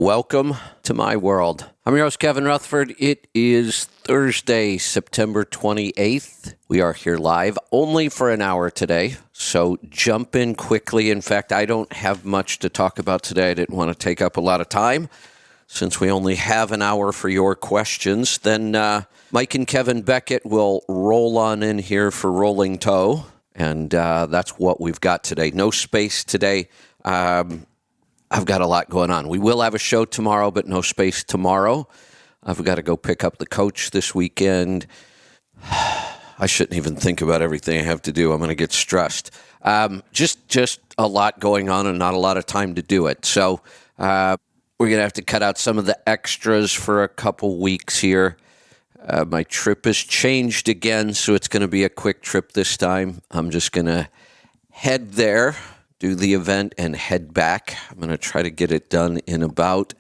Welcome to my world. I'm your host, Kevin Rutherford. It is Thursday, September 28th. We are here live only for an hour today, so jump in quickly. In fact, I don't have much to talk about today. I didn't want to take up a lot of time. Since we only have an hour for your questions, then Mike and Kevin Beckett will roll on in here for Rolling Toe, and that's what we've got today. No space today. I've got a lot going on. We will have a show tomorrow, but no space tomorrow. I've got to go pick up the coach this weekend. I shouldn't even think about everything I have to do. I'm going to get stressed. Just a lot going on and not a lot of time to do it. So we're going to have to cut out some of the extras for a couple weeks here. My trip has changed again, so it's going to be a quick trip this time. I'm just going to head there, do the event, and head back. I'm going to try to get it done in about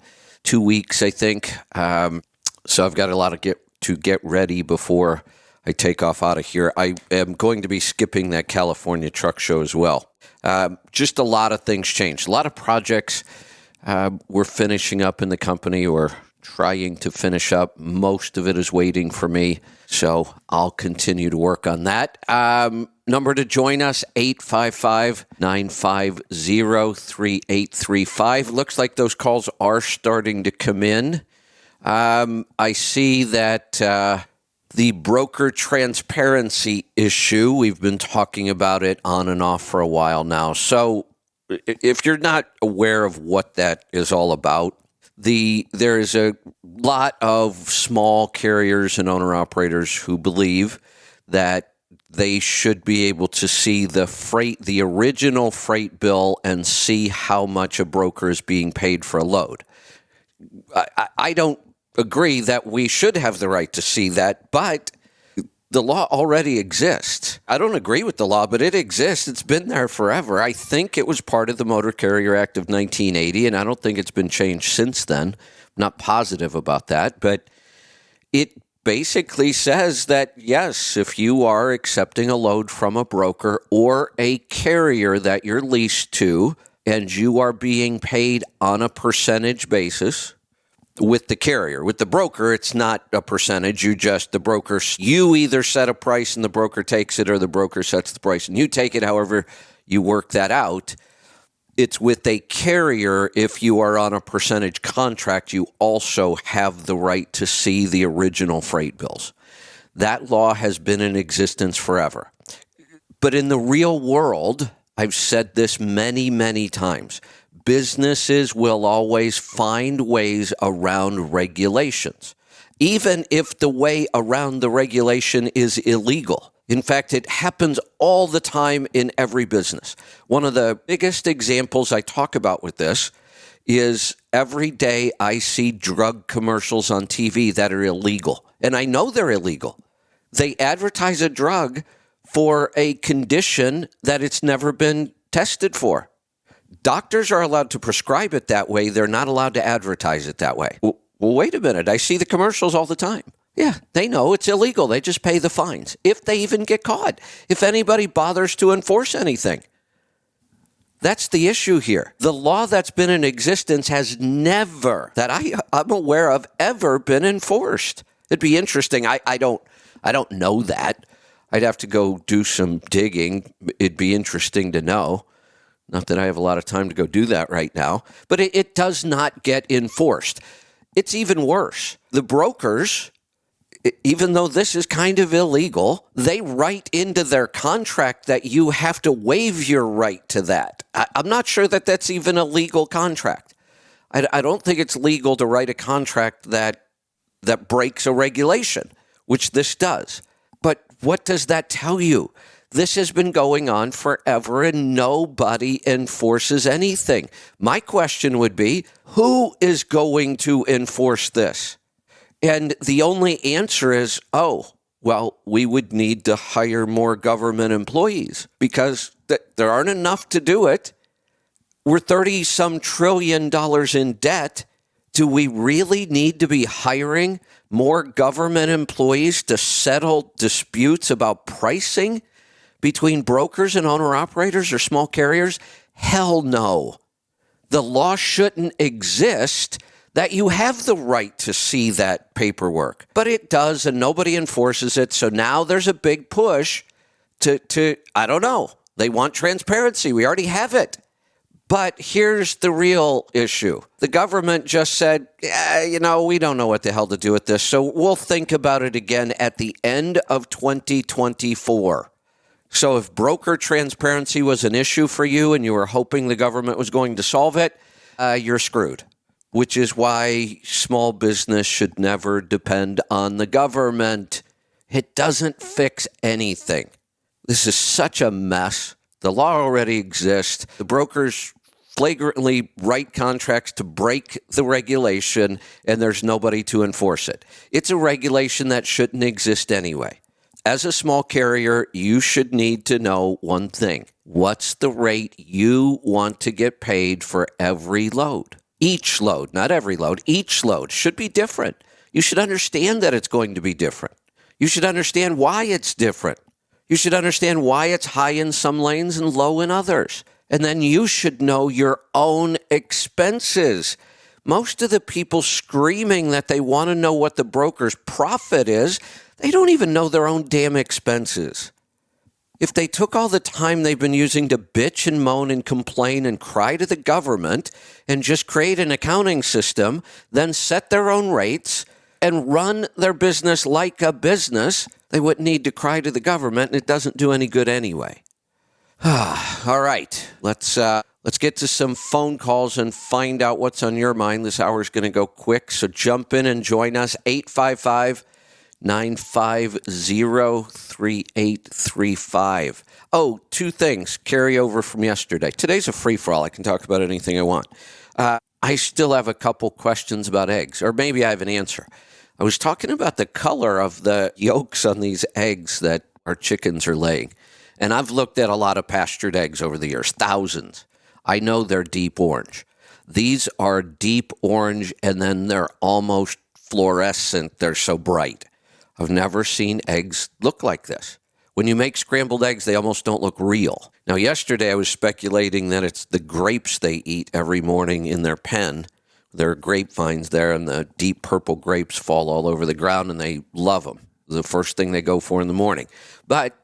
2 weeks, I think. So I've got a lot to get ready before I take off out of here. I am going to be skipping that California truck show as well. Just a lot of things changed. A lot of projects we're finishing up in the company or trying to finish up. Most of it is waiting for me, so I'll continue to work on that. Number to join us, 855-950-3835. Looks like those calls are starting to come in. I see that the broker transparency issue, we've been talking about it on and off for a while now. So if you're not aware of what that is all about, there is a lot of small carriers and owner-operators who believe that they should be able to see the original freight bill and see how much a broker is being paid for a load. I don't agree that we should have the right to see that, but the law already exists. I don't agree with the law, but it exists. It's been there forever. I think it was part of the Motor Carrier Act of 1980, and I don't think it's been changed since then. I'm not positive about that, but it basically says that, yes, if you are accepting a load from a broker or a carrier that you're leased to, and you are being paid on a percentage basis with the carrier. With the broker, it's not a percentage. You either set a price and the broker takes it, or the broker sets the price and you take it, however you work that out. It's with a carrier, if you are on a percentage contract, you also have the right to see the original freight bills. That law has been in existence forever. But in the real world, I've said this many, many times, businesses will always find ways around regulations, even if the way around the regulation is illegal. In fact, it happens all the time in every business. One of the biggest examples I talk about with this is every day I see drug commercials on TV that are illegal. And I know they're illegal. They advertise a drug for a condition that it's never been tested for. Doctors are allowed to prescribe it that way. They're not allowed to advertise it that way. Well, wait a minute. I see the commercials all the time. Yeah, they know it's illegal. They just pay the fines, if they even get caught, if anybody bothers to enforce anything. That's the issue here. The law that's been in existence has never, that I'm aware of, ever been enforced. It'd be interesting. I don't know that. I'd have to go do some digging. It'd be interesting to know. Not that I have a lot of time to go do that right now, but it does not get enforced. It's even worse. The brokers, even though this is kind of illegal, they write into their contract that you have to waive your right to that. I'm not sure that that's even a legal contract. I don't think it's legal to write a contract that breaks a regulation, which this does. But what does that tell you? This has been going on forever and nobody enforces anything. My question would be, who is going to enforce this? And the only answer is, we would need to hire more government employees because there aren't enough to do it. We're $30-some trillion in debt. Do we really need to be hiring more government employees to settle disputes about pricing between brokers and owner-operators or small carriers? Hell no. The law shouldn't exist that you have the right to see that paperwork. But it does, and nobody enforces it. So now there's a big push to I don't know. They want transparency. We already have it. But here's the real issue. The government just said, we don't know what the hell to do with this. So we'll think about it again at the end of 2024. So if broker transparency was an issue for you and you were hoping the government was going to solve it, you're screwed. Which is why small business should never depend on the government. It doesn't fix anything. This is such a mess. The law already exists. The brokers flagrantly write contracts to break the regulation, and there's nobody to enforce it. It's a regulation that shouldn't exist anyway. As a small carrier, you should need to know one thing. What's the rate you want to get paid for every load? Each load, not every load, each load should be different. You should understand that it's going to be different. You should understand why it's different. You should understand why it's high in some lanes and low in others. And then you should know your own expenses. Most of the people screaming that they want to know what the broker's profit is, they don't even know their own damn expenses. If they took all the time they've been using to bitch and moan and complain and cry to the government and just create an accounting system, then set their own rates and run their business like a business, they wouldn't need to cry to the government, and it doesn't do any good anyway. All right, let's get to some phone calls and find out what's on your mind. This hour is going to go quick, so jump in and join us. 855-950-3835. Oh, two things carry over from yesterday. Today's a free-for-all. I can talk about anything I want. I still have a couple questions about eggs, or maybe I have an answer. I was talking about the color of the yolks on these eggs that our chickens are laying. And I've looked at a lot of pastured eggs over the years, thousands. I know they're deep orange. These are deep orange, and then they're almost fluorescent. They're so bright. I've never seen eggs look like this. When you make scrambled eggs, they almost don't look real. Now, yesterday I was speculating that it's the grapes they eat every morning in their pen. There are grapevines there, and the deep purple grapes fall all over the ground, and they love them. The first thing they go for in the morning. But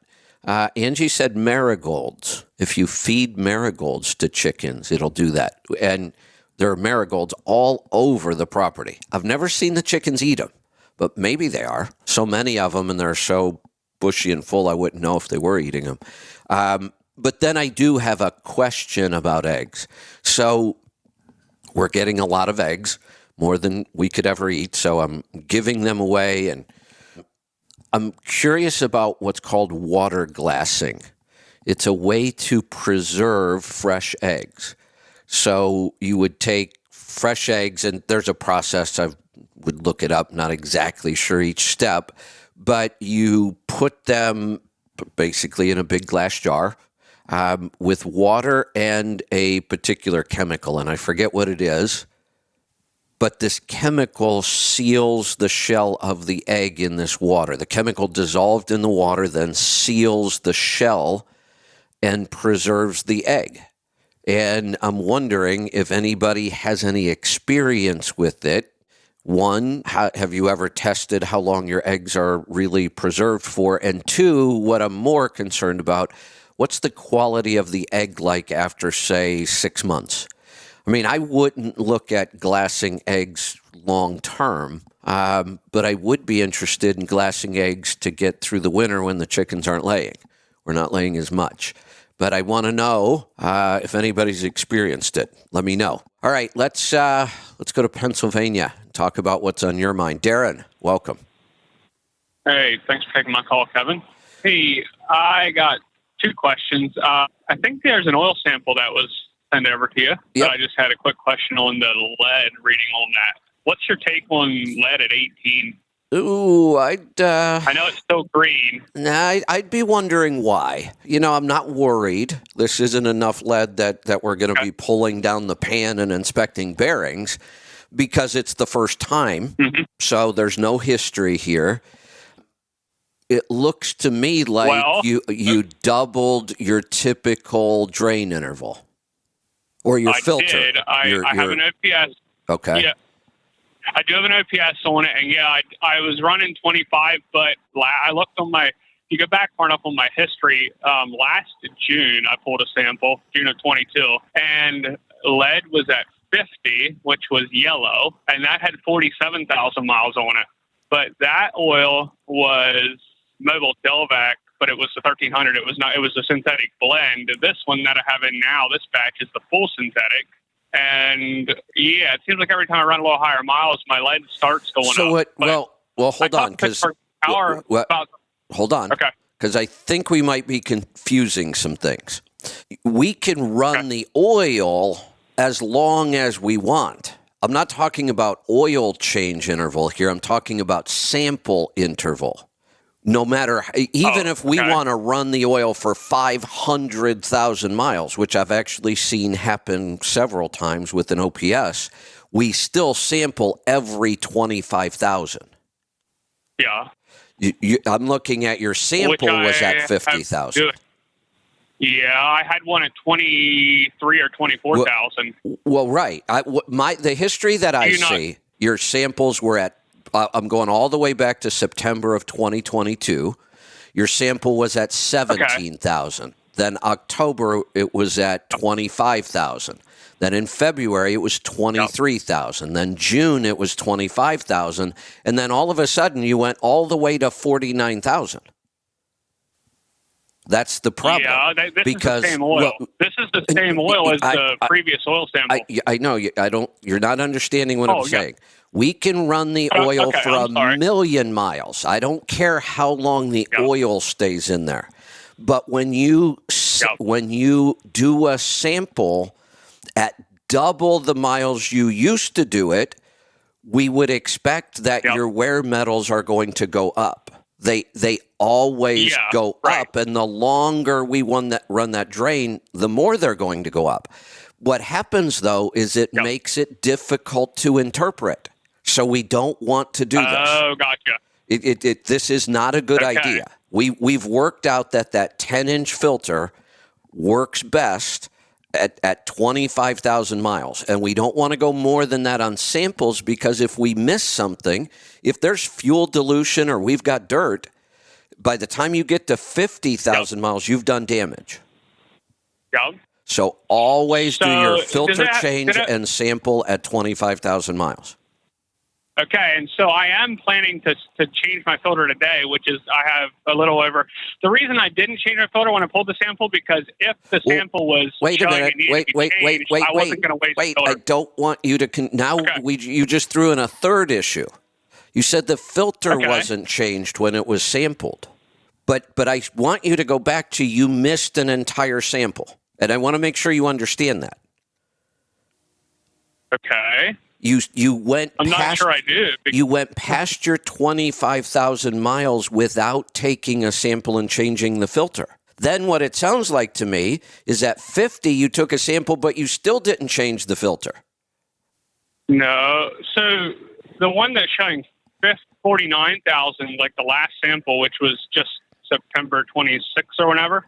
Angie said marigolds. If you feed marigolds to chickens, it'll do that. And there are marigolds all over the property. I've never seen the chickens eat them, but maybe they are. So many of them, and they're so bushy and full, I wouldn't know if they were eating them. But then I do have a question about eggs. So we're getting a lot of eggs, more than we could ever eat, so I'm giving them away, and I'm curious about what's called water glassing. It's a way to preserve fresh eggs. So you would take fresh eggs, and there's a process. I would look it up, not exactly sure each step, but you put them basically in a big glass jar with water and a particular chemical, and I forget what it is. But this chemical seals the shell of the egg in this water. The chemical dissolved in the water then seals the shell and preserves the egg. And I'm wondering if anybody has any experience with it. One, have you ever tested how long your eggs are really preserved for? And two, what I'm more concerned about, what's the quality of the egg like after, say, 6 months? I mean, I wouldn't look at glassing eggs long term, but I would be interested in glassing eggs to get through the winter when the chickens aren't laying. We're not laying as much. But I want to know if anybody's experienced it. Let me know. All right, let's go to Pennsylvania and talk about what's on your mind. Darren, welcome. Hey, thanks for taking my call, Kevin. Hey, I got two questions. I think there's an oil sample that was sent over to you. Yep. But I just had a quick question on the lead reading on that. What's your take on lead at 18? Ooh, I know it's still green. I'd be wondering why. You know, I'm not worried. This isn't enough lead that we're going to be pulling down the pan and inspecting bearings because it's the first time. Mm-hmm. So there's no history here. It looks to me like you doubled your typical drain interval or your filter. I did. I have an OPS. Okay. Yeah. I do have an OPS on it, and yeah, I was running 25, but I looked on my. You go back far enough on my history. Last June, I pulled a sample, June of 22, and lead was at 50, which was yellow, and that had 47,000 miles on it. But that oil was Mobil Delvac, but it was the 1300. It was not. It was a synthetic blend. This one that I have in now, this batch is the full synthetic. And yeah, it seems like every time I run a little higher miles, my lead starts going up. So what? Well, hold on, because hold on, okay, because I think we might be confusing some things. We can run the oil as long as we want. I'm not talking about oil change interval here. I'm talking about sample interval. No matter, even if we want to run the oil for 500,000 miles, which I've actually seen happen several times with an OPS, we still sample every 25,000. Yeah. I'm looking at your sample was at 50,000. Yeah, I had one at 23 or 24,000. Well, right. The history that I see, your samples were at. I'm going all the way back to September of 2022. Your sample was at 17,000. Then October it was at 25,000. Then in February it was 23,000. Then June it was 25,000. And then all of a sudden you went all the way to 49,000. That's the problem. Yeah, this is the same oil. This is the same oil as the previous oil sample. I know. You're not understanding what I'm saying. We can run the oil for a million miles. I don't care how long the oil stays in there. But when you do a sample at double the miles you used to do it, we would expect that your wear metals are going to go up. They always go up, and the longer we run that drain, the more they're going to go up. What happens, though, is it makes it difficult to interpret. So we don't want to do this. Oh, gotcha. This is not a good idea. We've worked out that 10-inch filter works best at 25,000 miles, and we don't want to go more than that on samples, because if we miss something, if there's fuel dilution or we've got dirt, by the time you get to 50,000 miles, you've done damage. Yep. So always do your filter change and sample at 25,000 miles. Okay, and so I am planning to change my filter today, which is I have a little over. The reason I didn't change my filter when I pulled the sample, because if the sample was wait a minute, wait, I wasn't going to waste the filter. I don't want you to you just threw in a third issue. You said the filter wasn't changed when it was sampled, but I want you to go back to you missed an entire sample, and I want to make sure you understand that. Okay. You went. I'm not sure I do. You went past your 25,000 miles without taking a sample and changing the filter. Then what it sounds like to me is at 50 you took a sample, but you still didn't change the filter. No. So the one that's showing 49,000, like the last sample, which was just September 26th or whenever.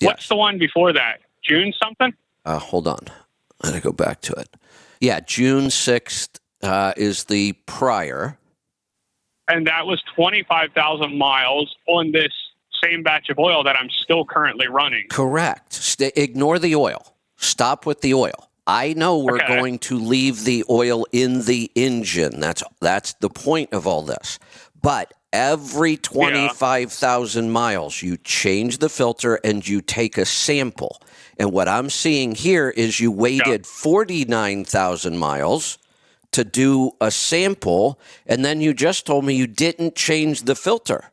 Yes. What's the one before that? June something? Hold on. I gotta go back to it. Yeah, June 6th is the prior. And that was 25,000 miles on this same batch of oil that I'm still currently running. Correct. Ignore the oil. Stop with the oil. I know we're going to leave the oil in the engine. That's the point of all this. But every 25,000 miles, you change the filter and you take a sample. And what I'm seeing here is you waited 49,000 miles to do a sample, and then you just told me you didn't change the filter.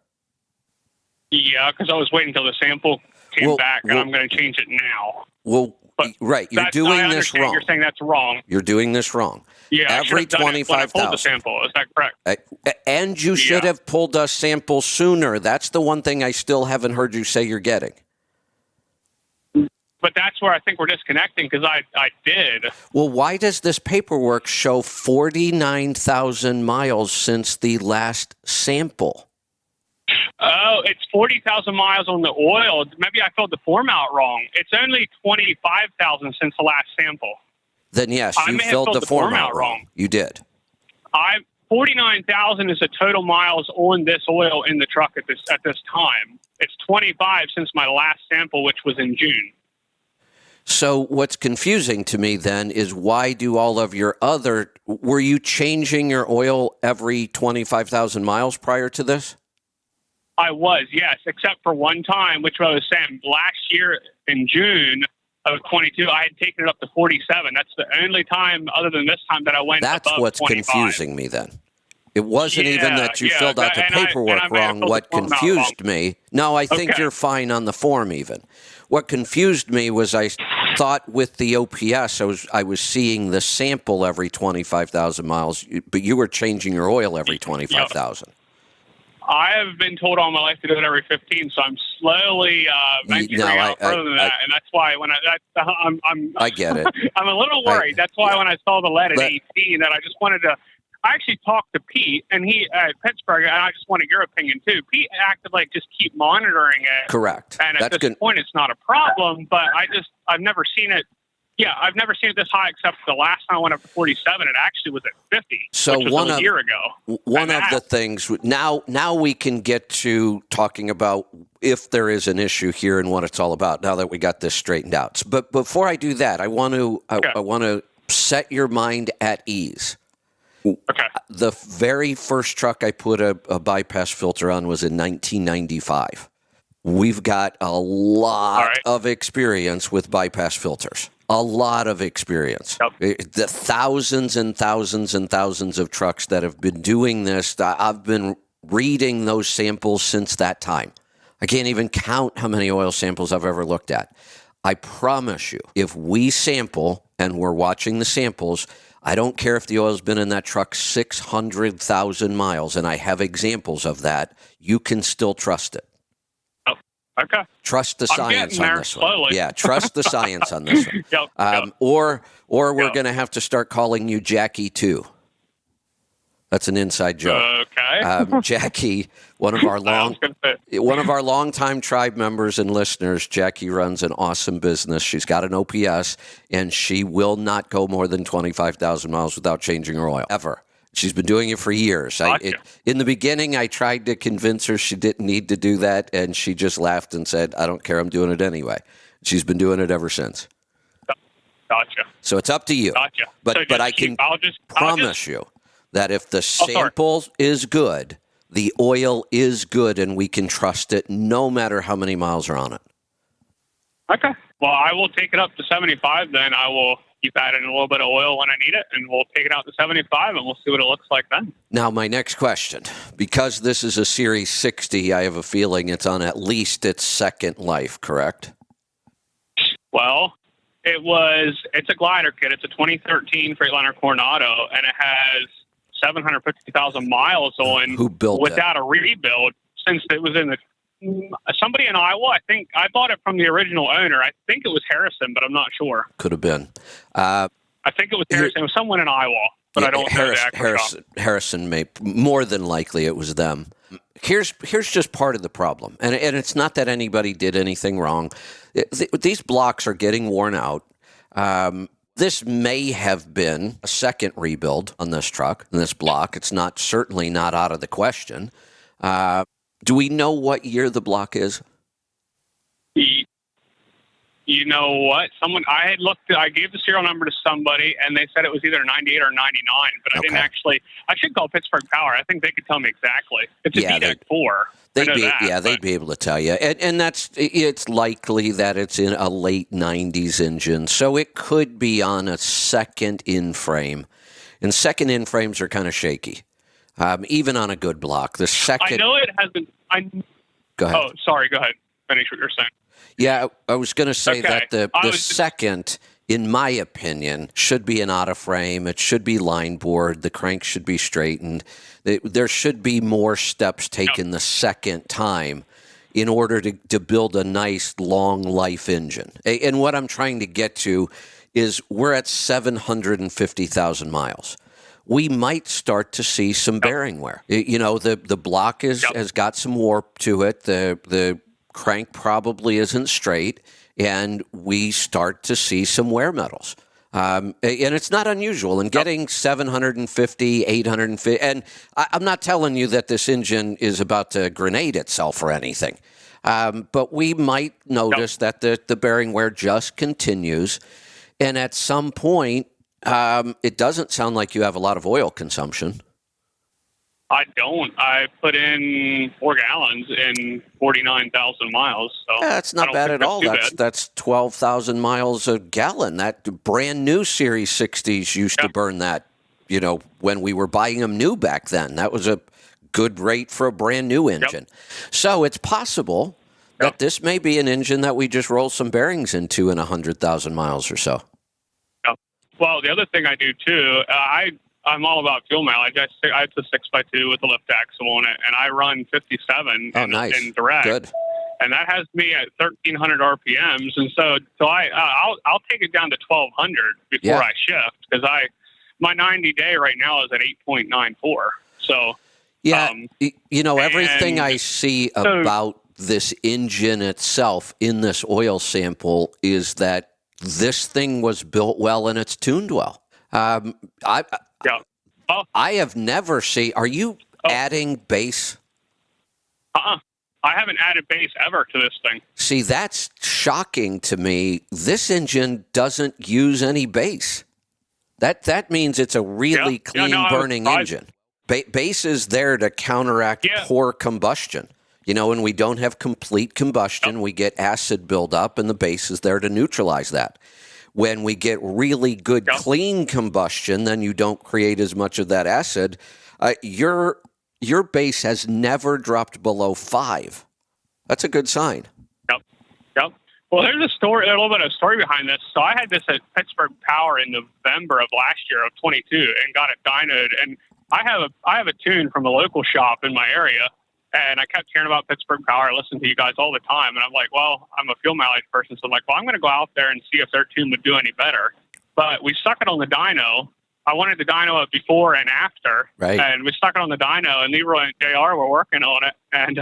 Yeah, because I was waiting until the sample came back, and I'm going to change it now. Well, right, you're doing this wrong. You're saying that's wrong. You're doing this wrong. Yeah, every 25,000. Pulled the sample. Is that correct? And you should have pulled a sample sooner. That's the one thing I still haven't heard you say you're getting. But that's where I think we're disconnecting, because I did. Well, why does this paperwork show 49,000 miles since the last sample? Oh, it's 40,000 miles on the oil. Maybe I filled the form out wrong. It's only 25,000 since the last sample. Then yes, you filled the form out wrong. You did. I 49,000 is the total miles on this oil in the truck at this time. It's 25 since my last sample, which was in June. So what's confusing to me then is why do all of your other, were you changing your oil every 25,000 miles prior to this? I was, yes, except for one time, which I was saying last year in June of 22, I had taken it up to 47. That's the only time other than this time that I went That's above what's 25. confusing me then. It wasn't even that you filled out the and I paperwork may have wrong. filled What the form out confused wrong. me, no, I think Okay. you're fine on the form even. What confused me was I thought with the OPS, I was seeing the sample every 25,000 miles, but you were changing your oil every 25,000. I have been told all my life to do it every 15, so I'm slowly venturing out further than that, and that's why when I'm I get it. I'm a little worried. That's why when I saw the lead at 18, that I just wanted to. I actually talked to Pete, and he at Pittsburgh, and I just wanted your opinion too. Pete acted like just keep monitoring it. Correct. And at That's this good. point, it's not a problem. But I've never seen it. Yeah, I've never seen it this high except for the last time I went up to 47. It actually was at 50, So which was a year ago. One of the things now we can get to talking about if there is an issue here and what it's all about. Now that we got this straightened out, but before I do that, I want to set your mind at ease. Okay. The very first truck I put a bypass filter on was in 1995. We've got a lot of experience with bypass filters. A lot of experience. Yep. The thousands and thousands and thousands of trucks that have been doing this, I've been reading those samples since that time. I can't even count how many oil samples I've ever looked at. I promise you, if we sample and we're watching the samples, I don't care if the oil's been in that truck 600,000 miles, and I have examples of that, you can still trust it. Okay. Trust the science on this slowly. one. Yeah, trust the science on this one. Yep. Or we're going to have to start calling you Jackie too. That's an inside joke. Okay. Jackie, one of our longtime tribe members and listeners. Jackie runs an awesome business. She's got an OPS, and she will not go more than 25,000 miles without changing her oil ever. She's been doing it for years. Gotcha. In the beginning, I tried to convince her she didn't need to do that, and she just laughed and said, I don't care, I'm doing it anyway. She's been doing it ever since. Gotcha. So it's up to you. Gotcha. But I can promise you that if the sample is good, the oil is good, and we can trust it no matter how many miles are on it. Okay. Well, I will take it up to 75 then. I will keep adding a little bit of oil when I need it, and we'll take it out to 75, and we'll see what it looks like then. Now, my next question. Because this is a Series 60, I have a feeling it's on at least its second life, correct? Well, it's a glider kit. It's a 2013 Freightliner Coronado, and it has 750,000 miles on. Who built without a rebuild since it was in somebody in Iowa. I think I bought it from the original owner. I think it was Harrison, but I'm not sure. Could have been. I think it was Harrison. It was someone in Iowa, but I don't know the actual Harrison may, more than likely it was them. Here's just part of the problem, and it's not that anybody did anything wrong. These blocks are getting worn out. This may have been a second rebuild on this truck, on this block. It's certainly not out of the question. Do we know what year the block is? You know what? I gave the serial number to somebody, and they said it was either 98 or 99, but I didn't actually. I should call Pittsburgh Power. I think they could tell me exactly. It's a DDEC 4. They'd be able to tell you. And it's likely that it's in a late 90s engine, so it could be on a second in-frame. And second in-frames are kind of shaky, even on a good block. The second... I know it hasn't... Go ahead. Oh, sorry. Go ahead. Finish what you're saying. Yeah, I was going to say that the second, in my opinion, should be an auto frame. It should be line board. The crank should be straightened. There should be more steps taken the second time in order to build a nice long life engine. And what I'm trying to get to is we're at 750,000 miles. We might start to see some bearing wear. The block has got some warp to it. The crank probably isn't straight, and we start to see some wear metals. And it's not unusual. And getting 750, 850, and I'm not telling you that this engine is about to grenade itself or anything. But we might notice that the bearing wear just continues. And at some point, it doesn't sound like you have a lot of oil consumption. I don't. I put in 4 gallons in 49,000 miles. So That's not bad at all. Bad. That's 12,000 miles a gallon. That brand new Series 60s used to burn that, when we were buying them new back then. That was a good rate for a brand new engine. So it's possible that this may be an engine that we just roll some bearings into in 100,000 miles or so. Well, the other thing I do too, I'm all about fuel mileage. I have the 6x2 with the lift axle on it, and I run 57 in direct. Good. And that has me at 1,300 RPMs, and so I'll take it down to 1,200 before I shift, because my 90-day right now is at 8.94. So everything I see about this engine itself in this oil sample is that this thing was built well and it's tuned well. I have never seen. Are you adding bass? I haven't added bass ever to this thing. See, that's shocking to me. This engine doesn't use any bass. That means it's a really clean burning engine. Bass is there to counteract poor combustion. When we don't have complete combustion, we get acid buildup, and the bass is there to neutralize that. When we get really good clean combustion, then you don't create as much of that acid. Your base has never dropped below 5. That's a good sign. Yep. Well, there's a little bit of story behind this. So I had this at Pittsburgh Power in November of last year of 22 and got it dynoed. And I have a tune from a local shop in my area. And I kept hearing about Pittsburgh Power. I listen to you guys all the time. And I'm like, well, I'm a fuel mileage person. So I'm like, well, I'm going to go out there and see if their tune would do any better. But we stuck it on the dyno. I wanted the dyno up before and after. Right. And we stuck it on the dyno, and Leroy and JR were working on it. And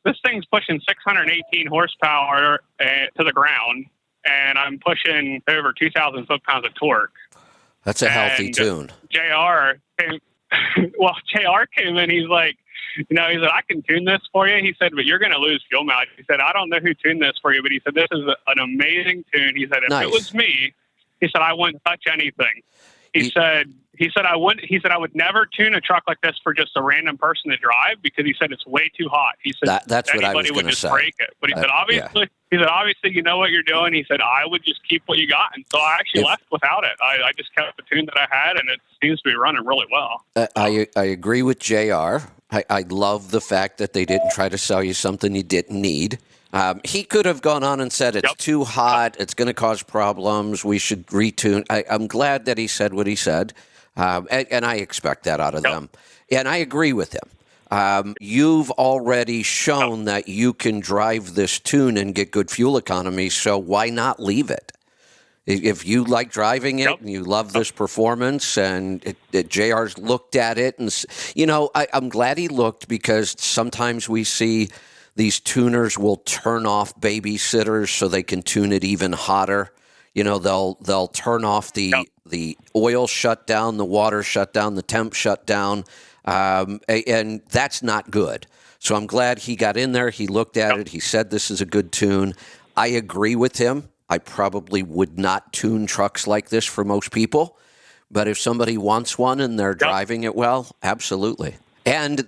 this thing's pushing 618 horsepower to the ground. And I'm pushing over 2,000 foot-pounds of torque. That's a healthy tune. JR came in. He's like, he said, I can tune this for you. He said, but you're going to lose fuel mileage. He said, I don't know who tuned this for you, but he said, this is an amazing tune. He said, if it was me, he said, I wouldn't touch anything. He said, I would never tune a truck like this for just a random person to drive, because he said it's way too hot. He said that's what I was would just say. break it. But he said, obviously, you know what you're doing. He said, I would just keep what you got. And so I actually left without it. I just kept the tune that I had, and it seems to be running really well. I agree with JR. I love the fact that they didn't try to sell you something you didn't need. He could have gone on and said, it's too hot, it's going to cause problems, we should retune. I'm glad that he said what he said, and I expect that out of them. And I agree with him. You've already shown that you can drive this tune and get good fuel economy, so why not leave it? If you like driving it and you love this performance, and JR's looked at it, and I'm glad he looked, because sometimes we see these tuners will turn off babysitters so they can tune it even hotter. They'll turn off the oil shut down, the water shut down, the temp shut down, and that's not good. So I'm glad he got in there. He looked at it. He said this is a good tune. I agree with him. I probably would not tune trucks like this for most people, but if somebody wants one and they're driving it well, absolutely. And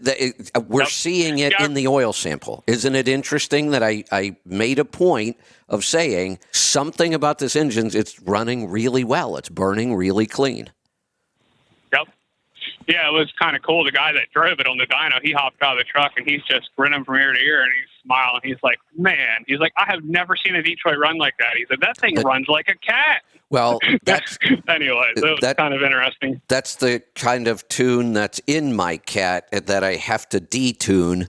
we're seeing it in the oil sample. Isn't it interesting that I made a point of saying something about this engine? It's running really well. It's burning really clean. Yep. Yeah, it was kind of cool. The guy that drove it on the dyno, he hopped out of the truck, and he's just grinning from ear to ear, and he's smiling. He's like, man, I have never seen a Detroit run like that. He said, that thing runs like a cat. Well, that's anyway, so it was kind of interesting. That's the kind of tune that's in my Cat that I have to detune.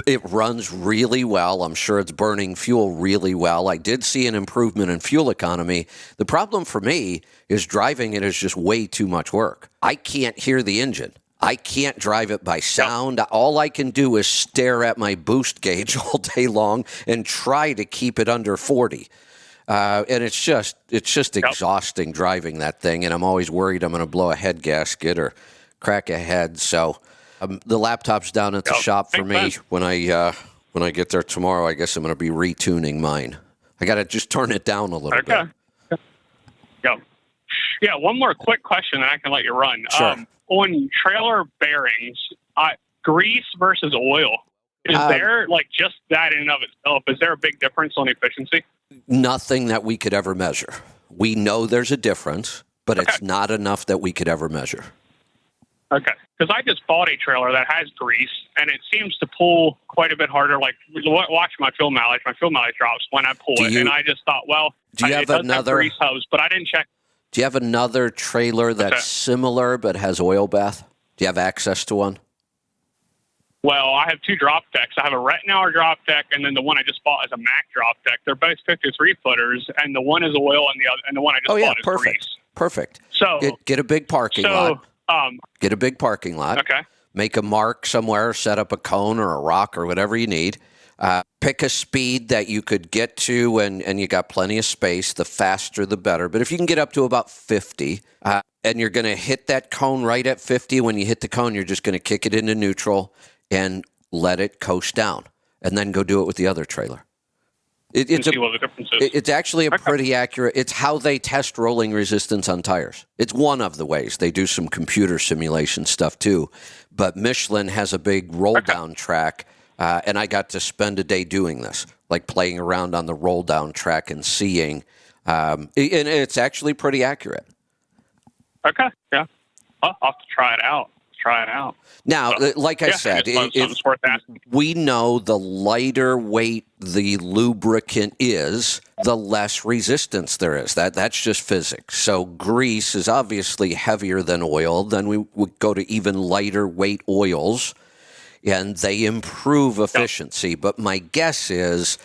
It runs really well. I'm sure it's burning fuel really well. I did see an improvement in fuel economy. The problem for me is driving it is just way too much work. I can't hear the engine. I can't drive it by sound. All I can do is stare at my boost gauge all day long and try to keep it under 40. And it's just exhausting driving that thing. And I'm always worried I'm going to blow a head gasket or crack a head. So the laptop's down at the shop for me. When I get there tomorrow, I guess I'm going to be retuning mine. I got to just turn it down a little bit. Yeah, one more quick question, and I can let you run. Sure. On trailer bearings, grease versus oil, is there, just that in and of itself, is there a big difference on efficiency? Nothing that we could ever measure. We know there's a difference, but it's not enough that we could ever measure. Okay, because I just bought a trailer that has grease, and it seems to pull quite a bit harder. Like, watch my fuel mileage. My fuel mileage drops when I pull it, and I just thought, well, it does have grease hubs, but I didn't check. Do you have another trailer that's similar but has oil bath? Do you have access to one? Well, I have two drop decks. I have a Rettenauer drop deck, and then the one I just bought is a Mack drop deck. They're both 53-footers, and the one is oil, and the one I just bought is grease. Perfect. So get a big parking lot. Get a big parking lot. Okay. Make a mark somewhere. Set up a cone or a rock or whatever you need. Pick a speed that you could get to, and you got plenty of space. The faster, the better. But if you can get up to about 50, and you're going to hit that cone right at 50, when you hit the cone, you're just going to kick it into neutral and let it coast down, and then go do it with the other trailer. It's actually a pretty accurate. It's how they test rolling resistance on tires. It's one of the ways. They do some computer simulation stuff too, but Michelin has a big roll down track. And I got to spend a day doing this, like playing around on the roll down track and seeing. And it's actually pretty accurate. Okay. Yeah. I'll have to try it out. Now, like I said, we know the lighter weight the lubricant is, the less resistance there is. That's just physics. So grease is obviously heavier than oil. Then we would go to even lighter weight oils, and they improve efficiency. But my guess is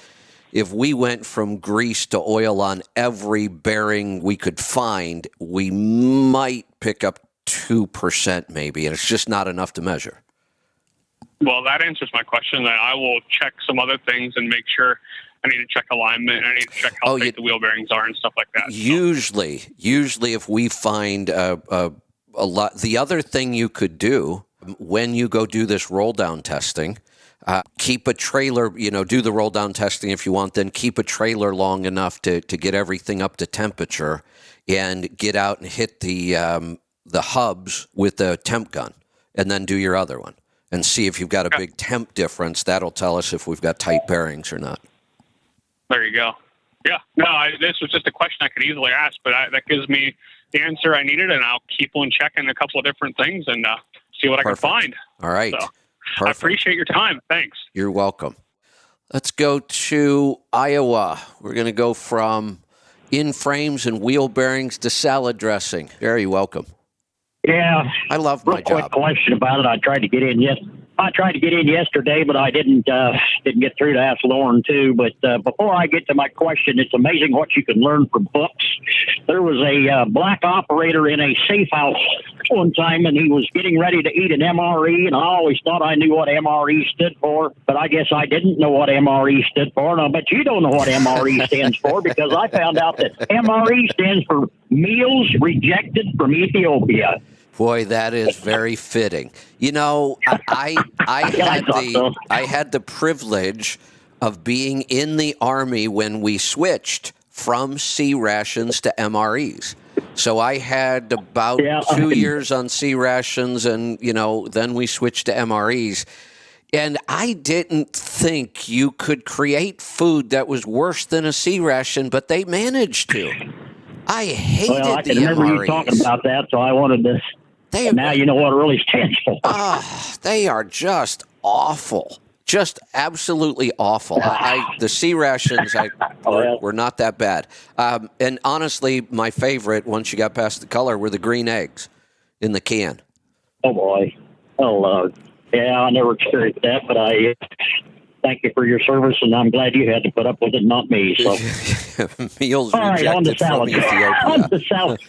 if we went from grease to oil on every bearing we could find, we might pick up 2% maybe, and it's just not enough to measure. Well, that answers my question. Then I will check some other things and make sure. I need to check alignment. I need to check how thick the wheel bearings are and stuff like that. Usually if we find a lot, the other thing you could do when you go do this roll down testing, keep a trailer, do the roll down testing if you want, then keep a trailer long enough to get everything up to temperature and get out and hit the hubs with the temp gun, and then do your other one and see if you've got a big temp difference. That'll tell us if we've got tight bearings or not. There you go. Yeah. No, this was just a question I could easily ask, but that gives me the answer I needed, and I'll keep on checking a couple of different things and see what I can find. All right. So, I appreciate your time. Thanks. You're welcome. Let's go to Iowa. We're going to go from in frames and wheel bearings to salad dressing. Very welcome. Yeah, I love my job. Quick question about it. I tried to get in yesterday, but I didn't get through to ask Lauren too. But before I get to my question, it's amazing what you can learn from books. There was a black operator in a safe house one time, and he was getting ready to eat an MRE, and I always thought I knew what MRE stood for, but I guess I didn't know what MRE stood for, and I bet you don't know what MRE stands for, because I found out that MRE stands for Meals Rejected from Ethiopia. Boy, that is very fitting. I had the privilege of being in the Army when we switched from C rations to MREs. So I had about 2 years on C rations, and then we switched to MREs. And I didn't think you could create food that was worse than a C ration, but they managed to. I hated the MREs. I can remember you talking about that, so I wanted to. Now you know what it really stands for. They are just awful. Just absolutely awful. The C rations were not that bad. And honestly, my favorite, once you got past the color, were the green eggs in the can. Oh, boy. Oh, yeah, I never experienced that, but I thank you for your service, and I'm glad you had to put up with it, not me. So. Meals rejected from Ethiopia. On the salad.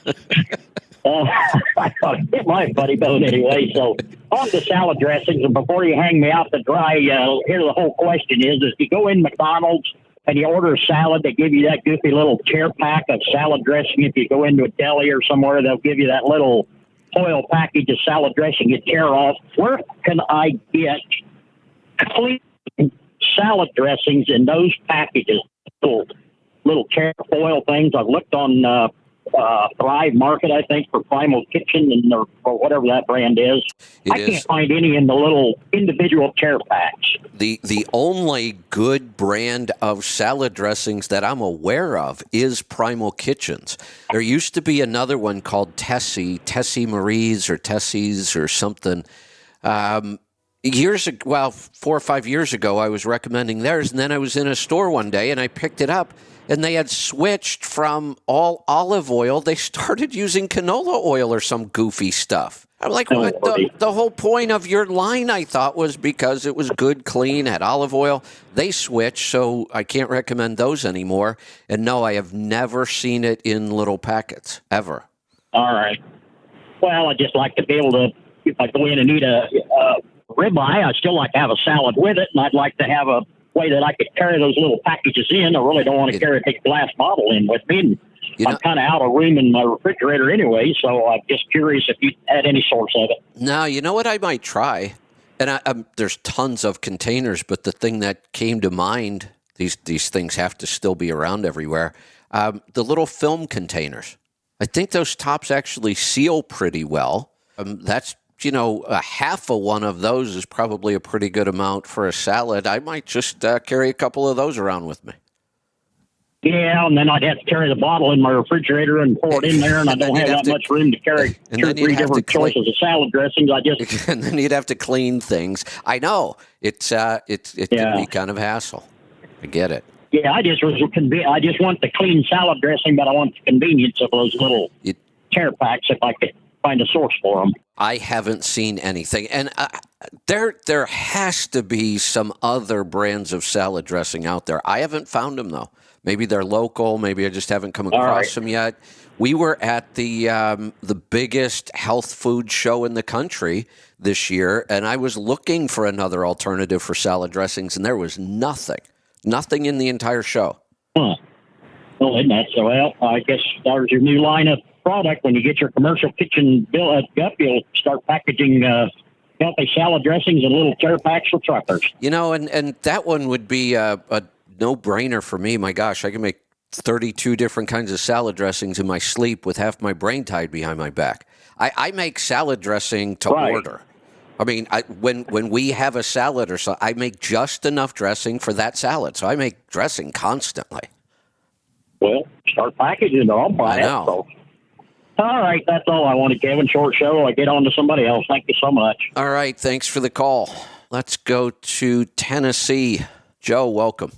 I thought it hit my buddy bone anyway. So on the salad dressings, and before you hang me out to dry, here the whole question is if you go in McDonald's and you order a salad, they give you that goofy little tear pack of salad dressing. If you go into a deli or somewhere, they'll give you that little foil package of salad dressing you tear off. Where can I get clean salad dressings in those packages? Little tear foil things. I've looked on Thrive Market, I think, for Primal Kitchen or whatever that brand is. I can't find any in the little individual tear packs. The only good brand of salad dressings that I'm aware of is Primal Kitchens. There used to be another one called Tessie Marie's or Tessie's or something. Years ago, well, 4 or 5 years ago, I was recommending theirs, and then I was in a store one day and I picked it up, and they had switched from all olive oil. They started using canola oil or some goofy stuff. I'm like, what? The whole point of your line, I thought, was because it was good, clean, had olive oil. They switched, so I can't recommend those anymore. And no, I have never seen it in little packets, ever. All right. Well, I just like to be able to, if I go in and eat a ribeye, I'd still like to have a salad with it, and I'd like to have a way that I could carry those little packages in. I really don't want to carry a big glass bottle in with me. And I'm kind of out of room in my refrigerator anyway, so I'm just curious if you had any source of it. No, you know what I might try? And there's tons of containers, but the thing that came to mind, these things have to still be around everywhere, the little film containers. I think those tops actually seal pretty well. That's a half of one of those is probably a pretty good amount for a salad. I might just carry a couple of those around with me. Yeah, and then I'd have to carry the bottle in my refrigerator and pour it in there, and I don't have that much room to carry 2 or 3 different choices of salad dressings. And then you'd have to clean things. I know it can be kind of hassle. I get it. Yeah, I just want the clean salad dressing, but I want the convenience of those little tear packs if I could find a source for them. I haven't seen anything, and there has to be some other brands of salad dressing out there. I haven't found them though. Maybe they're local. Maybe I just haven't come across them yet. We were at the biggest health food show in the country this year, and I was looking for another alternative for salad dressings, and there was nothing in the entire show. Huh. Well, isn't that so? Well, I guess there's your new line of product. When you get your commercial kitchen bill up, you'll start packaging healthy salad dressings in little tear packs for truckers. And that one would be a no-brainer for me. My gosh, I can make 32 different kinds of salad dressings in my sleep with half my brain tied behind my back. I make salad dressing to order. I mean, when we have a salad or so, I make just enough dressing for that salad. So I make dressing constantly. Well, start packaging it. I'll buy it. So. All right, that's all I wanted, Kevin. Short show. I get on to somebody else. Thank you so much. All right, thanks for the call. Let's go to Tennessee. Joe, welcome.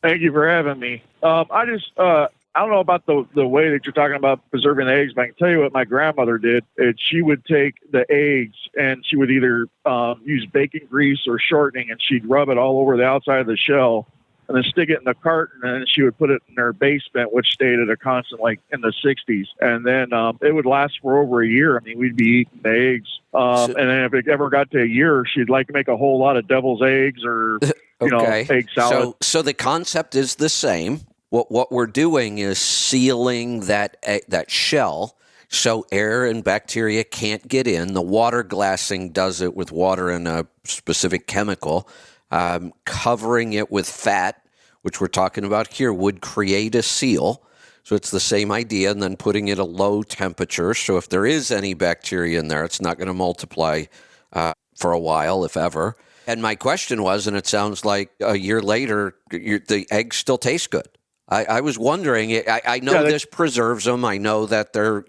Thank you for having me. I don't know about the way that you're talking about preserving the eggs, but I can tell you what my grandmother did. She would take the eggs and she would either use bacon grease or shortening, and she'd rub it all over the outside of the shell and then stick it in the carton, and then she would put it in her basement, which stayed at a constant, like, in the 60s. And then it would last for over a year. I mean, we'd be eating the eggs. And then if it ever got to a year, she'd like to make a whole lot of devil's eggs or, egg salad. So the concept is the same. What we're doing is sealing that shell so air and bacteria can't get in. The water glassing does it with water and a specific chemical. Covering it with fat, which we're talking about here, would create a seal. So it's the same idea, and then putting it at a low temperature. So if there is any bacteria in there, it's not going to multiply for a while, if ever. And my question was, and it sounds like a year later, the eggs still taste good. I was wondering, I know this preserves them. I know that they're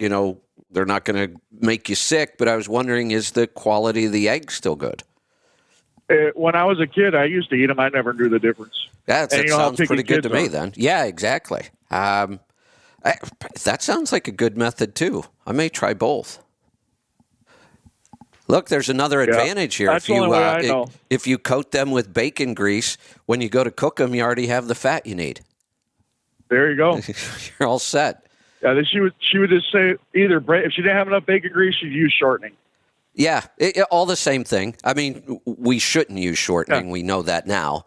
not going to make you sick, but I was wondering, is the quality of the egg still good? When I was a kid, I used to eat them. I never knew the difference. That sounds pretty good to me then. Yeah, exactly. That sounds like a good method too. I may try both. Look, there's another advantage here. That's the only way I know. If you coat them with bacon grease, when you go to cook them, you already have the fat you need. There you go. You're all set. Yeah, she would just say either if she didn't have enough bacon grease, she'd use shortening. Yeah, all the same thing. I mean, we shouldn't use shortening. Yeah. We know that now.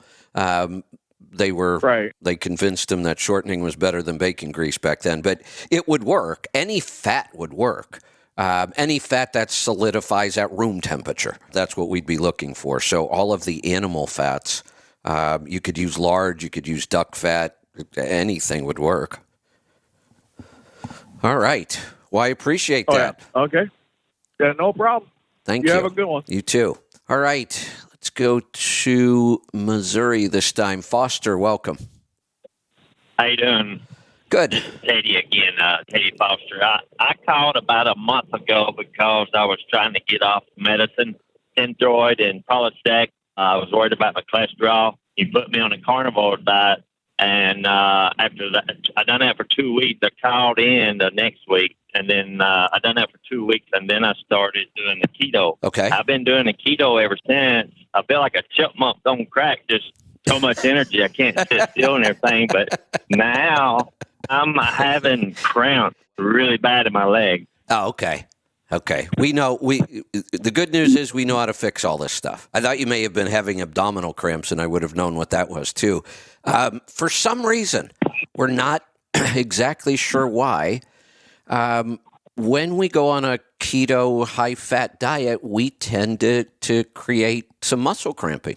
Right. they convinced him that shortening was better than bacon grease back then. But it would work. Any fat would work. Any fat that solidifies at room temperature. That's what we'd be looking for. So all of the animal fats, you could use lard, you could use duck fat, anything would work. All right. Well, I appreciate that. Yeah. Okay. Yeah, no problem. Thank you. You have a good one. You too. All right. Let's go to Missouri this time. Foster, welcome. How you doing? Good. Teddy again, Teddy Foster. I called about a month ago because I was trying to get off medicine, Synthroid and Polystech. I was worried about my cholesterol. He put me on a carnivore diet, and after that, I done that for 2 weeks. I called in the next week, and then I done that for 2 weeks, and then I started doing the keto. Okay. I've been doing the keto ever since. I feel like a chipmunk on crack, just so much energy. I can't sit still and everything, but now I'm having cramps really bad in my leg. Oh, okay. Okay. The good news is we know how to fix all this stuff. I thought you may have been having abdominal cramps, and I would have known what that was too. For some reason, we're not exactly sure why. When we go on a keto high-fat diet, we tend to create some muscle cramping.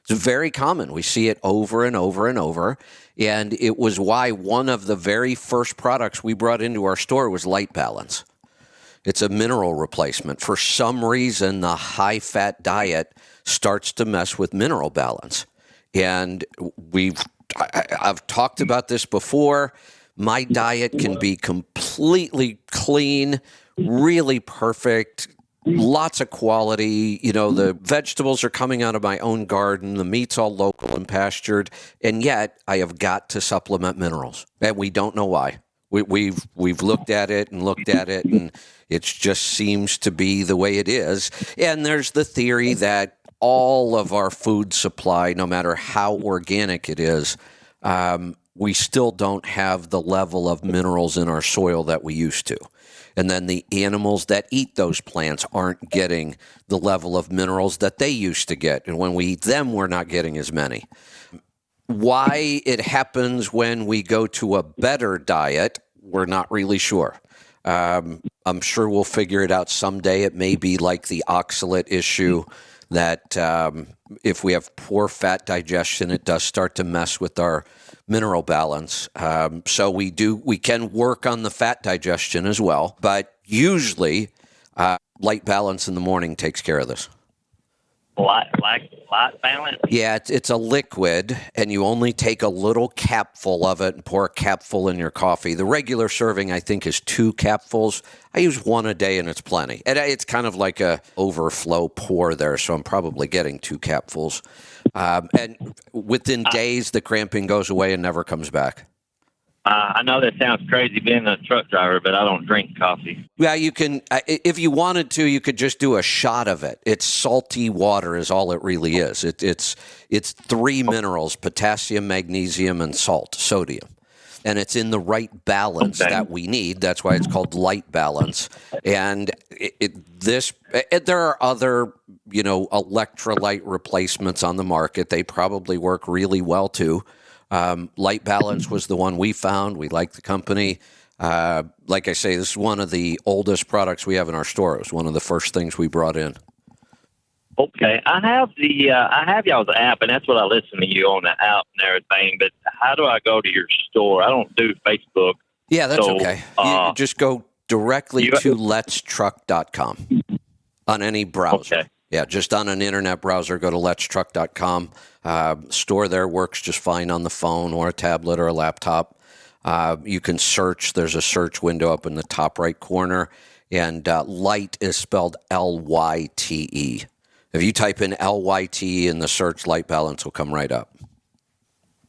It's very common. We see it over and over and over. And it was why one of the very first products we brought into our store was Light Balance. It's a mineral replacement. For some reason, the high-fat diet starts to mess with mineral balance. And I've talked about this before. My diet can be completely clean, really perfect, lots of quality. You know, the vegetables are coming out of my own garden. The meat's all local and pastured. And yet I have got to supplement minerals. And we don't know why. We've looked at it, and it just seems to be the way it is. And there's the theory that all of our food supply, no matter how organic it is, we still don't have the level of minerals in our soil that we used to. And then the animals that eat those plants aren't getting the level of minerals that they used to get. And when we eat them, we're not getting as many. Why it happens when we go to a better diet, we're not really sure. I'm sure we'll figure it out someday. It may be like the oxalate issue that if we have poor fat digestion, it does start to mess with our mineral balance. So we can work on the fat digestion as well. But usually, Light Balance in the morning takes care of this. Light balance? Yeah, it's a liquid, and you only take a little capful of it and pour a capful in your coffee. The regular serving, I think, is 2 capfuls. I use 1 a day, and it's plenty. And it's kind of like a overflow pour there, so I'm probably getting 2 capfuls. And within days, the cramping goes away and never comes back. I know that sounds crazy being a truck driver, but I don't drink coffee. Yeah, you can. If you wanted to, you could just do a shot of it. It's salty water is all it really is. It's 3 minerals: potassium, magnesium, and sodium. And it's in the right balance that we need. That's why it's called Light Balance. And there are other, electrolyte replacements on the market. They probably work really well too. Light Balance was the one we found. We like the company. Like I say, this is one of the oldest products we have in our store. It was one of the first things we brought in. Okay, I have y'all's app, and that's what I listen to you on the app and everything. But how do I go to your store? I don't do Facebook. Yeah, that's okay. You just go directly to letstruck.com on any browser. Okay. Yeah, just on an internet browser, go to letstruck.com. Store there works just fine on the phone or a tablet or a laptop. You can search. There's a search window up in the top right corner, and light is spelled Lyte. If you type in Lyte in the search, Light Balance will come right up.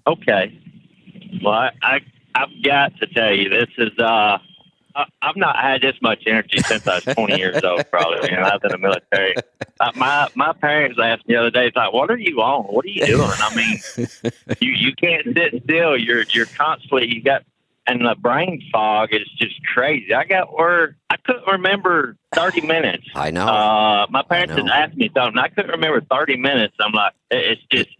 Okay. Well, I've got to tell you, this is I've not had this much energy since I was 20 years old, probably. I was in the military. My parents asked me the other day, it's like, what are you on? What are you doing? I mean, you can't sit still. You're constantly, and the brain fog is just crazy. I couldn't remember 30 minutes. I know. My parents had asked me something. I couldn't remember 30 minutes. I'm like, it's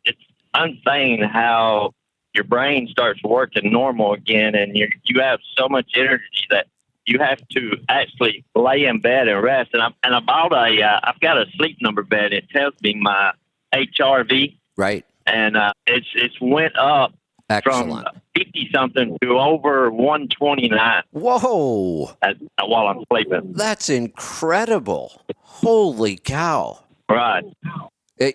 insane how your brain starts working normal again, and you have so much energy that you have to actually lay in bed and rest. And I've got a sleep number bed. It tells me my HRV, Right. and it's went up Excellent. from 50 something to over 129 Whoa. while I'm sleeping. That's incredible. Holy cow. Right.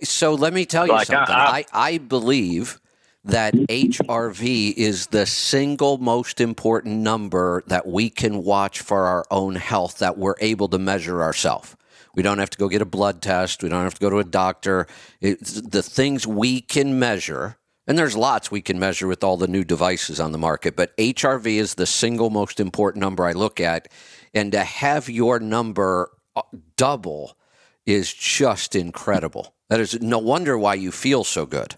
So let me tell you Like, something. I believe that HRV is the single most important number that we can watch for our own health that we're able to measure ourselves. We don't have to go get a blood test. We don't have to go to a doctor. It's the things we can measure, and there's lots we can measure with all the new devices on the market, but HRV is the single most important number I look at, and to have your number double is just incredible. That is no wonder why you feel so good.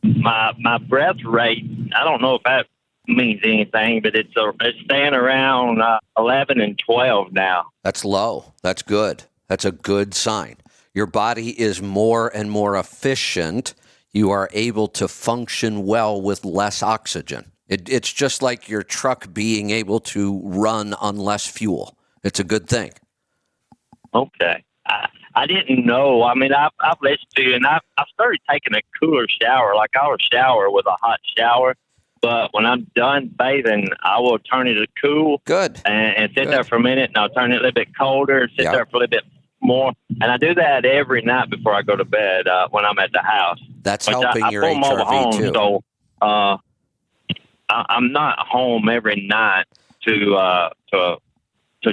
My breath rate, I don't know if that means anything, but it's staying around 11 and 12 now. That's low. That's good. That's a good sign. Your body is more and more efficient. You are able to function well with less oxygen. It's just like your truck being able to run on less fuel. It's a good thing. Okay. I didn't know. I mean, I've listened to you, and I've started taking a cooler shower. Like, I'll shower with a hot shower, but when I'm done bathing, I will turn it to cool. Good. And sit there for a minute, and I'll turn it a little bit colder, sit there for a little bit more. And I do that every night before I go to bed when I'm at the house. That's helping your pull mobile HRV home, too. So I'm not home every night to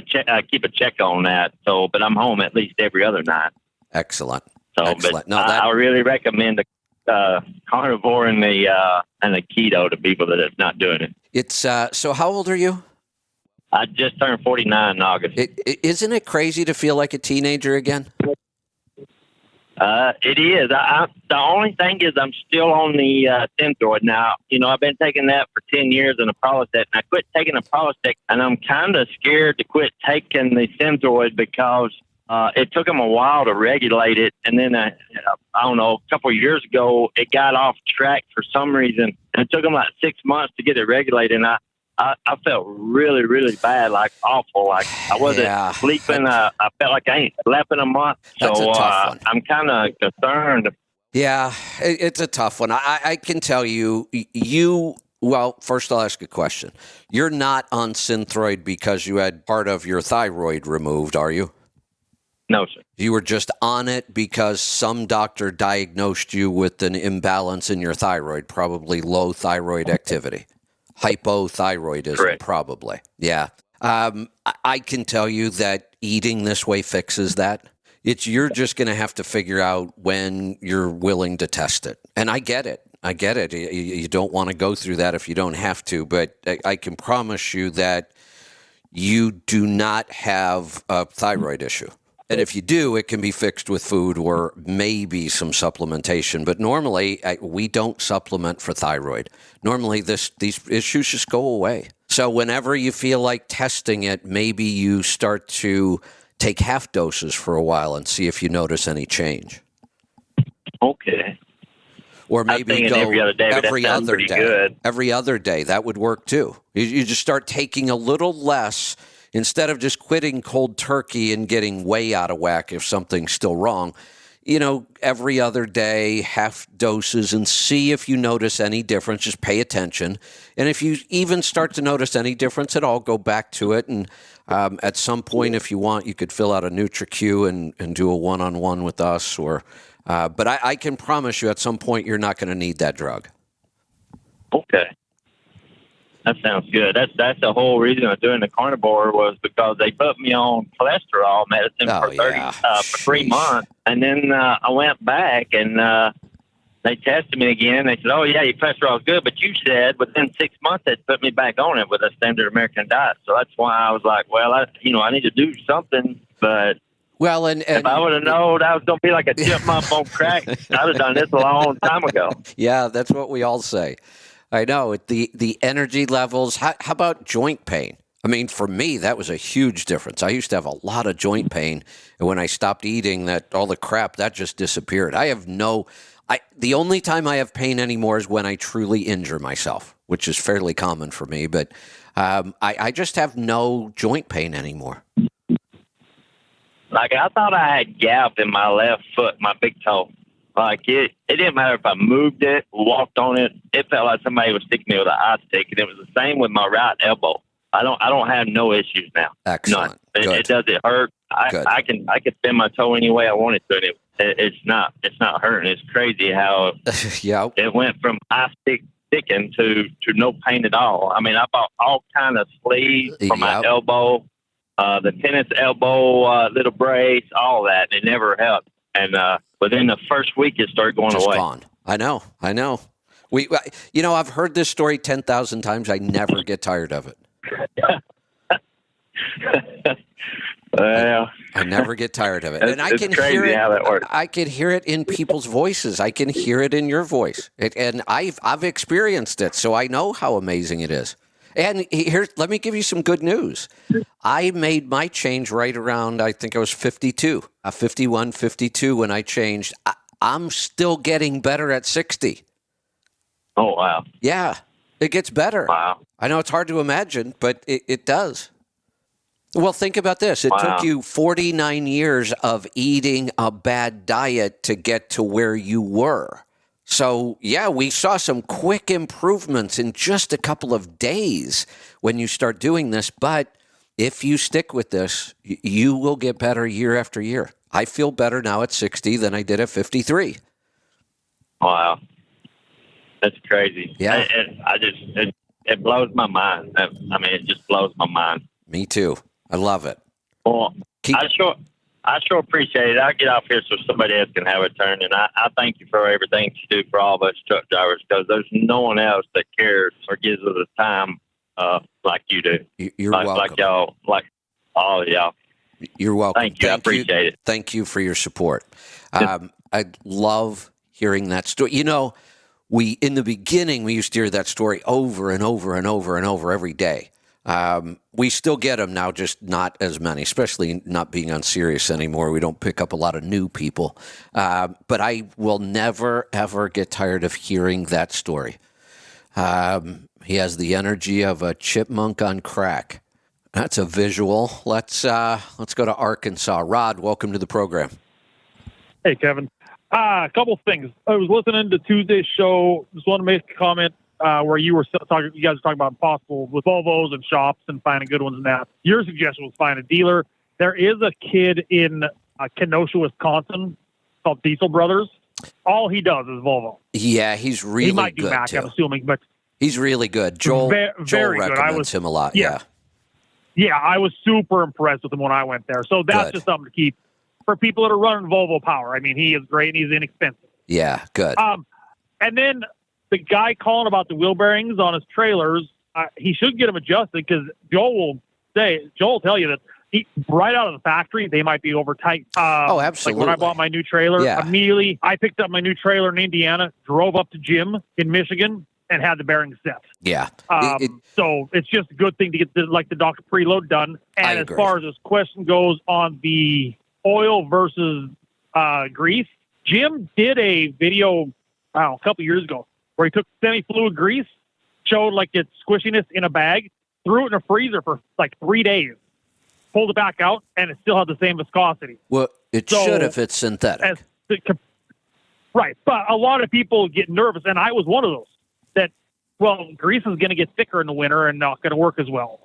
check, keep a check on that. So, but I'm home at least every other night. Excellent. So, Excellent. But I really recommend the carnivore and the keto to people that are not doing it. It's so. How old are you? I just turned 49 in August. Isn't it crazy to feel like a teenager again? It is. The only thing is I'm still on the Synthroid now. You know, I've been taking that for 10 years and a Prilosec, and I quit taking a Prilosec, and I'm kind of scared to quit taking the Synthroid because it took them a while to regulate it, and then I don't know, a couple of years ago it got off track for some reason, and it took them like 6 months to get it regulated, and I felt really, really bad, like awful. Like I wasn't sleeping. I felt like I ain't slept in a month. That's so a tough one. I'm kind of concerned. Yeah, it's a tough one. I can tell you, well, first I'll ask a question. You're not on Synthroid because you had part of your thyroid removed, are you? No, sir. You were just on it because some doctor diagnosed you with an imbalance in your thyroid, probably low thyroid activity. Hypothyroidism, correct. Probably. Yeah. I can tell you that eating this way fixes that. You're just going to have to figure out when you're willing to test it. And I get it. You don't want to go through that if you don't have to, but I can promise you that you do not have a thyroid issue. And if you do, it can be fixed with food or maybe some supplementation. But normally, we don't supplement for thyroid. Normally, these issues just go away. So whenever you feel like testing it, maybe you start to take half doses for a while and see if you notice any change. Okay. Or maybe go every other day. Every other day. Good. Every other day. That would work too. You just start taking a little less. Instead of just quitting cold turkey and getting way out of whack if something's still wrong, every other day, half doses, and see if you notice any difference. Just pay attention. And if you even start to notice any difference at all, go back to it. And at some point, if you want, you could fill out a NutriQ and do a one-on-one with us. But I can promise you at some point, you're not going to need that drug. Okay. That sounds good. That's the whole reason I'm doing the carnivore was because they put me on cholesterol medicine for 3 months, and then I went back and they tested me again. They said, "Oh yeah, your cholesterol is good," but you said within 6 months they'd put me back on it with a standard American diet. So that's why I was like, "Well, I need to do something." But well, and if I would have known I was going to be like a chipmunk on crack, I'd have done this a long time ago. Yeah, that's what we all say. I know. The energy levels. How about joint pain? I mean, for me, that was a huge difference. I used to have a lot of joint pain, and when I stopped eating, all the crap that just disappeared. The only time I have pain anymore is when I truly injure myself, which is fairly common for me. But I just have no joint pain anymore. Like, I thought I had gout in my left foot, my big toe. Like, it didn't matter if I moved it, walked on it. It felt like somebody was sticking me with an eye stick, and it was the same with my right elbow. I don't have no issues now. Excellent. None. It doesn't hurt. I can bend my toe any way I want it to, and it's not hurting. It's crazy how Yeah. it went from eye sticking to no pain at all. I mean, I bought all kind of sleeves for my Yep. elbow, the tennis elbow, little brace, all that. It never helped. And within the first week, it started going Just away. gone. I know. I've heard this story 10,000 times. I never get tired of it. Well, I never get tired of it. It's- And I it's can crazy hear it. how that works. I can hear it in people's voices. I can hear it in your voice. And I've experienced it, so I know how amazing it is. And let me give you some good news. I made my change right around, I think I was 52, 51, 52 when I changed. I'm still getting better at 60. oh, wow. Yeah, it gets better. Wow. I know it's hard to imagine, but it does. Well, think about this. It Wow. took you 49 years of eating a bad diet to get to where you were. So, yeah, we saw some quick improvements in just a couple of days when you start doing this. But if you stick with this, you will get better year after year. I feel better now at 60 than I did at 53. Wow. That's crazy. Yeah. It blows my mind. I mean, it just blows my mind. Me too. I love it. Well, Keep- I sure appreciate it. I'll get off here so somebody else can have a turn. And I thank you for everything you do for all of us truck drivers, because there's no one else that cares or gives us the time like you do. You're like welcome. y'all, like all of y'all. You're welcome. Thank you. I appreciate it. Thank you for your support. I love hearing that story. You know, in the beginning, we used to hear that story over and over and over and over every day. We still get them now, just not as many, especially not being on Sirius anymore. We don't pick up a lot of new people. But I will never, ever get tired of hearing that story. He has the energy of a chipmunk on crack. That's a visual. Let's go to Arkansas. Rod, welcome to the program. Hey, Kevin. A couple things. I was listening to Tuesday's show. Just want to make a comment where you guys were talking about impossible with Volvos and shops and finding good ones and that. Your suggestion was find a dealer. There is a kid in Kenosha, Wisconsin called Diesel Brothers. All he does is Volvo. Yeah, he's really He might do good Mac, too. I'm assuming, but He's really good. Joel very good. recommends him a lot. yeah. Yeah, I was super impressed with him when I went there. So that's Good. just something to keep for people that are running Volvo Power. I mean, he is great and he's inexpensive. Yeah, good. And then the guy calling about the wheel bearings on his trailers, he should get them adjusted because Joel will tell you that right out of the factory, they might be over tight. Absolutely. Like when I bought my new trailer, Yeah. immediately I picked up my new trailer in Indiana, drove up to Jim in Michigan, and had the bearings set. Yeah. So it's just a good thing to get the Dr. Preload done. And I as agree. far as this question goes on the oil versus grease, Jim did a video a couple years ago where he took semi-fluid grease, showed like its squishiness in a bag, threw it in a freezer for like 3 days, pulled it back out, and it still had the same viscosity. Well, it So- should if it's synthetic. Right, but a lot of people get nervous, and I was one of those. Grease is going to get thicker in the winter and not going to work as well.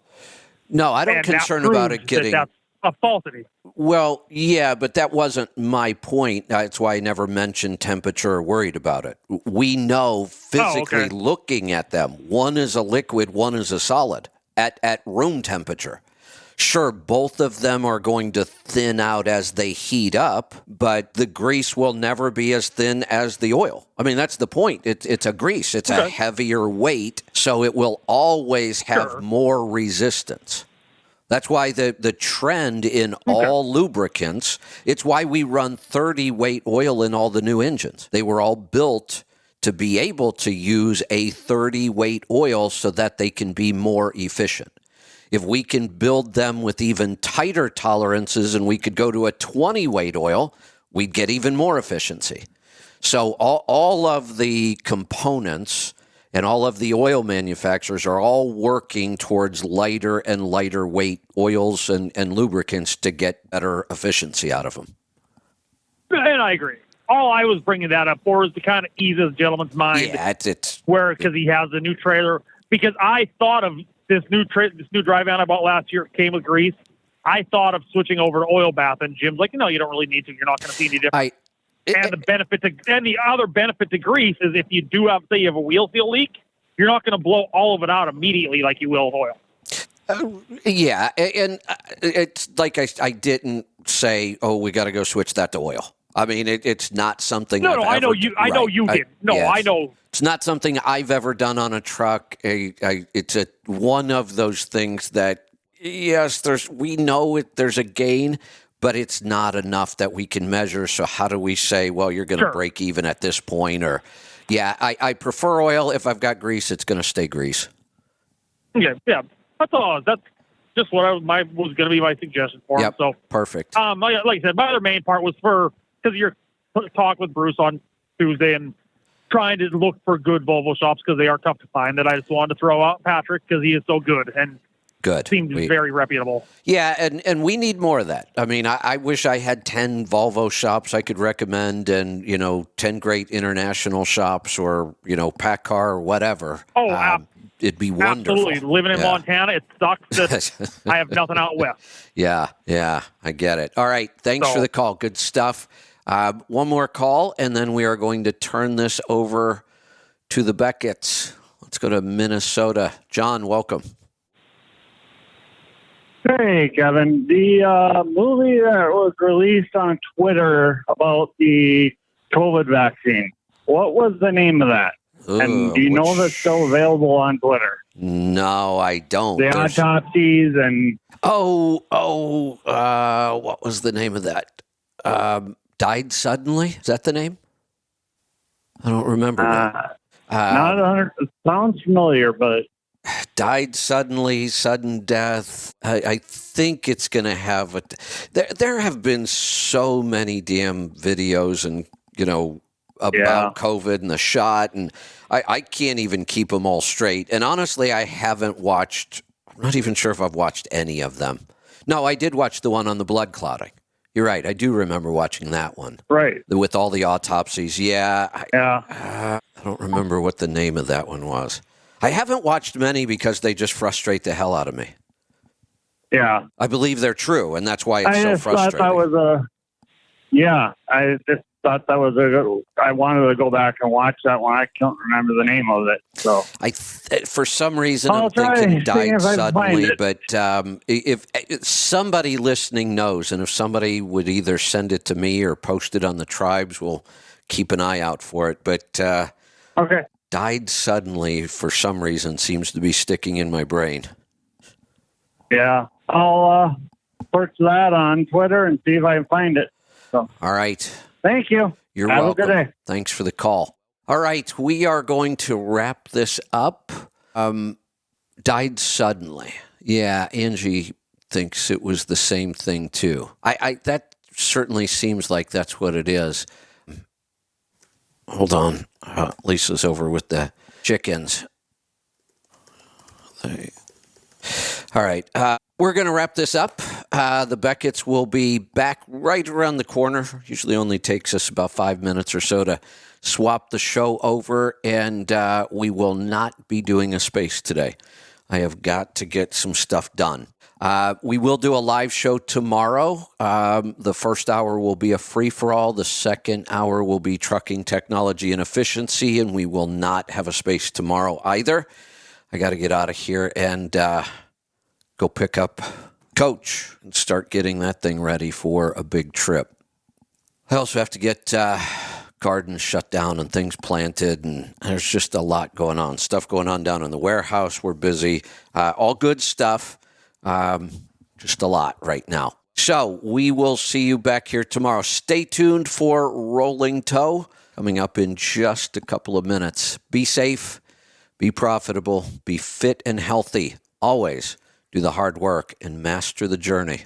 No, I don't And that concern about proves it getting. that's a falsity. Well, yeah, but that wasn't my point. That's why I never mentioned temperature or worried about it. We know physically okay. looking at them, one is a liquid, one is a solid at room temperature. Sure, both of them are going to thin out as they heat up, but the grease will never be as thin as the oil. I mean, that's the point. It's a grease. It's a heavier weight, so it will always have more resistance. That's why the trend in all lubricants, it's why we run 30-weight oil in all the new engines. They were all built to be able to use a 30-weight oil so that they can be more efficient. If we can build them with even tighter tolerances and we could go to a 20-weight oil, we'd get even more efficiency. So all of the components and all of the oil manufacturers are all working towards lighter and lighter weight oils and lubricants to get better efficiency out of them. And I agree. All I was bringing that up for is to kind of ease this gentleman's mind. Yeah, it's because he has a new trailer. Because I thought of this new drive van I bought last year. It came with grease. I thought of switching over to oil bath, and Jim's like, no, you don't really need to. You're not going to see any difference. The other benefit to grease is if you do have, say, you have a wheel seal leak, you're not going to blow all of it out immediately like you will with oil. Yeah, and it's like I didn't say, oh, we got to go switch that to oil. I mean, it's not something. I know you did. I know. It's not something I've ever done on a truck. It's one of those things that, yes, we know there's a gain, but it's not enough that we can measure. So how do we say, well, you're going to break even at this point? Or, yeah, I prefer oil. If I've got grease, it's going to stay grease. Yeah. That's all. That's just what was going to be my suggestion for him. So perfect. Like I said, my other main part was because your talk with Bruce on Tuesday and trying to look for good Volvo shops because they are tough to find. That I just wanted to throw out Patrick because he is so good and seems very reputable. Yeah, and we need more of that. I mean, I wish I had 10 Volvo shops I could recommend and, 10 great international shops or, PACCAR or whatever. Oh, it'd be wonderful. Absolutely. Living in Montana, it sucks that I have nothing out west. Yeah, I get it. All right, thanks for the call. Good stuff. One more call, and then we are going to turn this over to the Beckett's. Let's go to Minnesota. John, welcome. Hey, Kevin. The movie that was released on Twitter about the COVID vaccine, what was the name of that? And do you know that's still available on Twitter? No, I don't. The autopsies and... what was the name of that? Died Suddenly? Is that the name? I don't remember. Not 100. It sounds familiar, but... Died suddenly, sudden death. I think it's going to have There have been so many damn videos and, about COVID and the shot, and I can't even keep them all straight. And honestly, I haven't watched, I'm not even sure if I've watched any of them. No, I did watch the one on the blood clotting. You're right. I do remember watching that one. Right. With all the autopsies. Yeah. I don't remember what the name of that one was. I haven't watched many because they just frustrate the hell out of me. Yeah. I believe they're true, and that's why it's so frustrating. I just thought that was I wanted to go back and watch that one. I can't remember the name of it. So for some reason, I'm thinking Died Suddenly, but if somebody listening knows, and if somebody would either send it to me or post it on the tribes, we'll keep an eye out for it. But okay. Died Suddenly, for some reason, seems to be sticking in my brain. Yeah. I'll search that on Twitter and see if I can find it. So. All right. Thank you. You're welcome. Have a good day. Thanks for the call. All right. We are going to wrap this up. Died Suddenly. Yeah, Angie thinks it was the same thing, too. That certainly seems like that's what it is. Hold on. Lisa's over with the chickens. All right. We're going to wrap this up. The Beckett's will be back right around the corner. Usually only takes us about 5 minutes or so to swap the show over, and we will not be doing a space today. I have got to get some stuff done. We will do a live show tomorrow. The first hour will be a free-for-all. The second hour will be trucking technology and efficiency, and we will not have a space tomorrow either. I got to get out of here and go pick up Coach and start getting that thing ready for a big trip. I also have to get gardens shut down and things planted, and there's just a lot going on. Stuff going on down in the warehouse. We're busy. All good stuff. Just a lot right now. So we will see you back here tomorrow. Stay tuned for Rolling Toe coming up in just a couple of minutes. Be safe, be profitable, be fit and healthy. Always do the hard work and master the journey.